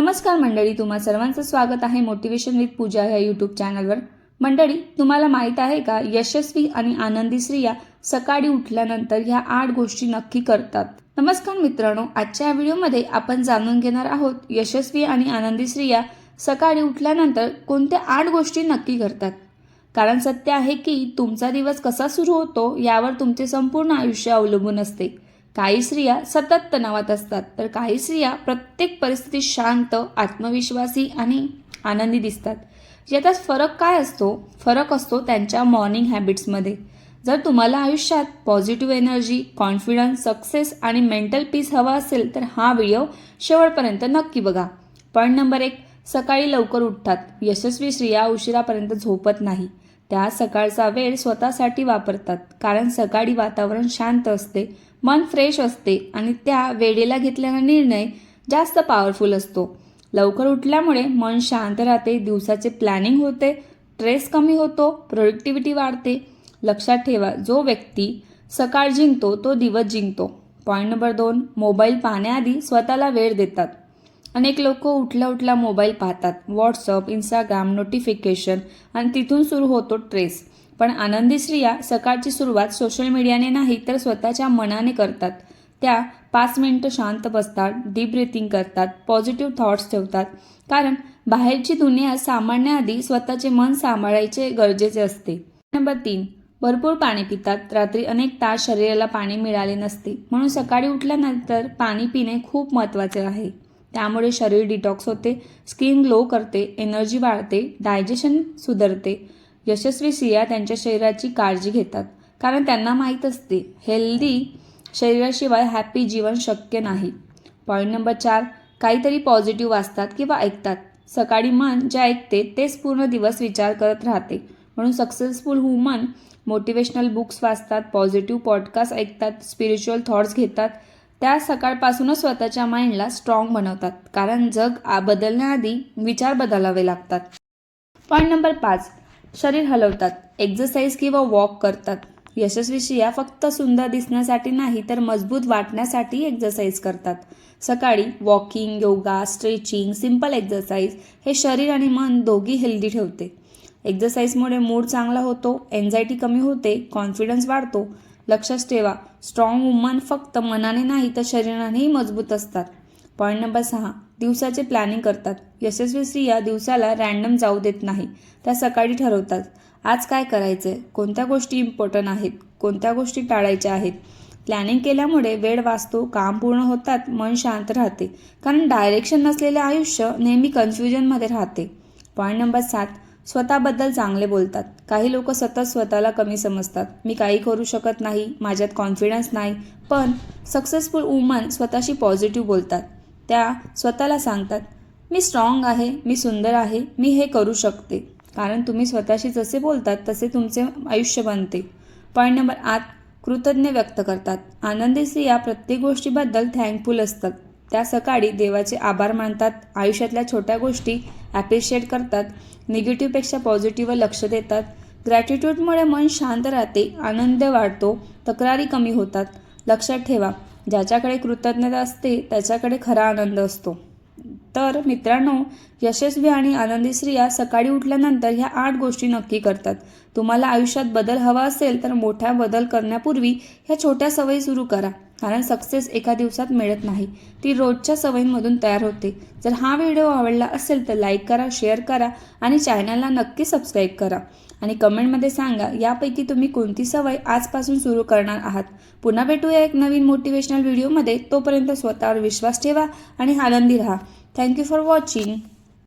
नमस्कार मंडळी, तुम्हा सर्वांचं स्वागत आहे मोटिवेशन विथ पूजा ह्या यूट्यूब चॅनलवर। मंडळी, तुम्हाला माहीत आहे का, यशस्वी आणि आनंदी स्त्रिया सकाळी उठल्यानंतर ह्या 8 गोष्टी नक्की करतात। नमस्कार मित्रांनो, आजच्या व्हिडिओमध्ये आपण जाणून घेणार आहोत यशस्वी आणि आनंदी स्त्रिया सकाळी उठल्यानंतर कोणत्या 8 गोष्टी नक्की करतात। कारण सत्य आहे की तुमचा दिवस कसा सुरू होतो यावर तुमचे संपूर्ण आयुष्य अवलंबून असते। काही स्त्रिया सतत तणावात असतात, तर काही स्त्रिया प्रत्येक परिस्थितीत शांत, आत्मविश्वासी आणि आनंदी दिसतात। याचा फरक काय असतो? फरक असतो त्यांच्या मॉर्निंग हॅबिट्समध्ये। जर तुम्हाला आयुष्यात पॉझिटिव्ह एनर्जी, कॉन्फिडन्स, सक्सेस आणि मेंटल पीस हवा असेल तर हा व्हिडिओ शेवटपर्यंत नक्की बघा। पॉईंट नंबर 1, सकाळी लवकर उठतात। यशस्वी स्त्रिया उशिरापर्यंत झोपत नाही, त्या सकाळचा वेळ स्वतःसाठी वापरतात। कारण सकाळी वातावरण शांत असते, मन फ्रेश असते आणि त्या वेळेला घेतलेला निर्णय जास्त पॉवरफुल असतो। लवकर उठल्यामुळे मन शांत राहते, दिवसाचे प्लॅनिंग होते, स्ट्रेस कमी होतो, प्रोडक्टिव्हिटी वाढते। लक्षात ठेवा, जो व्यक्ती सकाळ जिंकतो तो दिवस जिंकतो। पॉईंट नंबर 2, मोबाईल पाहण्याआधी स्वतःला वेळ देतात। अनेक लोक उठल्या उठल्या मोबाईल पाहतात, व्हॉट्सअप, इंस्टाग्राम, नोटिफिकेशन आणि तिथून सुरू होतो स्ट्रेस। पण आनंदी स्त्रिया सकाळची सुरुवात सोशल मीडियाने नाही तर स्वतःच्या मनाने करतात। त्या 5 मिनिटं शांत बसतात, डीप ब्रीथिंग करतात, पॉझिटिव्ह थॉट्स ठेवतात। कारण बाहेरची दुनिया सांभाळण्याआधी स्वतःचे मन सांभाळायचे गरजेचे असते। नंबर 3, भरपूर पाणी पितात। रात्री अनेक तास शरीराला पाणी मिळाले नसते, म्हणून सकाळी उठल्यानंतर पाणी पिणे खूप महत्त्वाचे आहे। त्यामुळे शरीर डिटॉक्स होते, स्किन ग्लो करते, एनर्जी वाढते, डायजेशन सुधारते। यशस्वी स्त्रिया त्यांच्या शरीराची काळजी घेतात, कारण त्यांना माहीत असते हेल्दी शरीराशिवाय हॅपी जीवन शक्य नाही। पॉईंट नंबर 4, काहीतरी पॉझिटिव्ह वाचतात किंवा ऐकतात। सकाळी मन जे ऐकते तेच पूर्ण दिवस विचार करत राहते, म्हणून सक्सेसफुल वुमन मोटिवेशनल बुक्स वाचतात, पॉझिटिव्ह पॉडकास्ट ऐकतात, स्पिरिच्युअल थॉट्स घेतात। त्या सकाळपासूनच स्वतःच्या माइंडला स्ट्रॉंग बनवतात, कारण जग बदलण्याआधी विचार बदलावे लागतात। पॉईंट नंबर 5, शरीर हलवतात, एक्सरसाइज किंवा वॉक करतात। यशस्वी स्त्रिया फक्त सुंदर दिसण्यासाठी नाही तर मजबूत वाटण्यासाठी एक्सरसाइज करतात। सकाळी walking, yoga, stretching, simple exercise हे शरीर आणि मन दोघी हेल्दी ठेवते। एक्सरसाइजमुळे मूड चांगला होतो, एन्झायटी कमी होते, कॉन्फिडन्स वाढतो। लक्षात ठेवा, स्ट्रॉंग वुमन फक्त मनाने नाही तर शरीरानेही मजबूत असतात। पॉईंट नंबर 6, दिवसाचे प्लॅनिंग करतात। यशस्वी स्त्रिया दिवसाला रॅन्डम जाऊ देत नाही, त्या सकाळी ठरवतात आज काय करायचंय, कोणत्या गोष्टी इम्पॉर्टंट आहेत, कोणत्या गोष्टी टाळायच्या आहेत। प्लॅनिंग केल्यामुळे वेळ वाचतो, काम पूर्ण होतात, मन शांत राहते। कारण डायरेक्शन नसलेले आयुष्य नेहमी कन्फ्युजनमध्ये राहते। पॉईंट नंबर 7, स्वतःबद्दल चांगले बोलतात। काही लोक सतत स्वतःला कमी समजतात, मी काही करू शकत नाही, माझ्यात कॉन्फिडन्स नाही। पण सक्सेसफुल वुमन स्वतःशी पॉझिटिव्ह बोलतात। त्या स्वतःला सांगतात मी स्ट्रॉंग आहे, मी सुंदर आहे, मी हे करू शकते। कारण तुम्ही स्वतःशी जसे बोलतात तसे तुमचे आयुष्य बनते। पॉईंट नंबर 8, कृतज्ञ व्यक्त करतात। आनंदी स्त्रिया प्रत्येक गोष्टीबद्दल थँकफुल असतात। त्या सकाळी देवाचे आभार मानतात, आयुष्यातल्या छोट्या गोष्टी ॲप्रिशिएट करतात, निगेटिव्हपेक्षा पॉझिटिव्हवर लक्ष देतात। ग्रॅटिट्यूडमुळे मन शांत राहते, आनंद वाढतो, तक्रारी कमी होतात। लक्षात ठेवा, ज्याच्याकडे कृतज्ञता असते त्याच्याकडे खरा आनंद असतो। तर मित्रांनो, यशस्वी आणि आनंदी स्त्रिया सकाळी उठल्यानंतर ह्या 8 गोष्टी नक्की करतात। तुम्हाला आयुष्यात बदल हवा असेल तर मोठा बदल करण्यापूर्वी ह्या छोट्या सवयी सुरू करा। कारण सक्सेस एका दिवसात मिळत नाही, ती रोजच्या सवयींमधून तयार होते। जर हा व्हिडिओ आवडला असेल तर लाईक करा, शेअर करा आणि चॅनलला नक्की सबस्क्राईब करा। आणि कमेंटमध्ये सांगा यापैकी तुम्ही कोणती सवय आजपासून सुरू करणार आहात। पुन्हा भेटूया एक नवीन मोटिवेशनल व्हिडिओमध्ये। तोपर्यंत स्वतःवर विश्वास ठेवा आणि आनंदी राहा। Thank you for watching.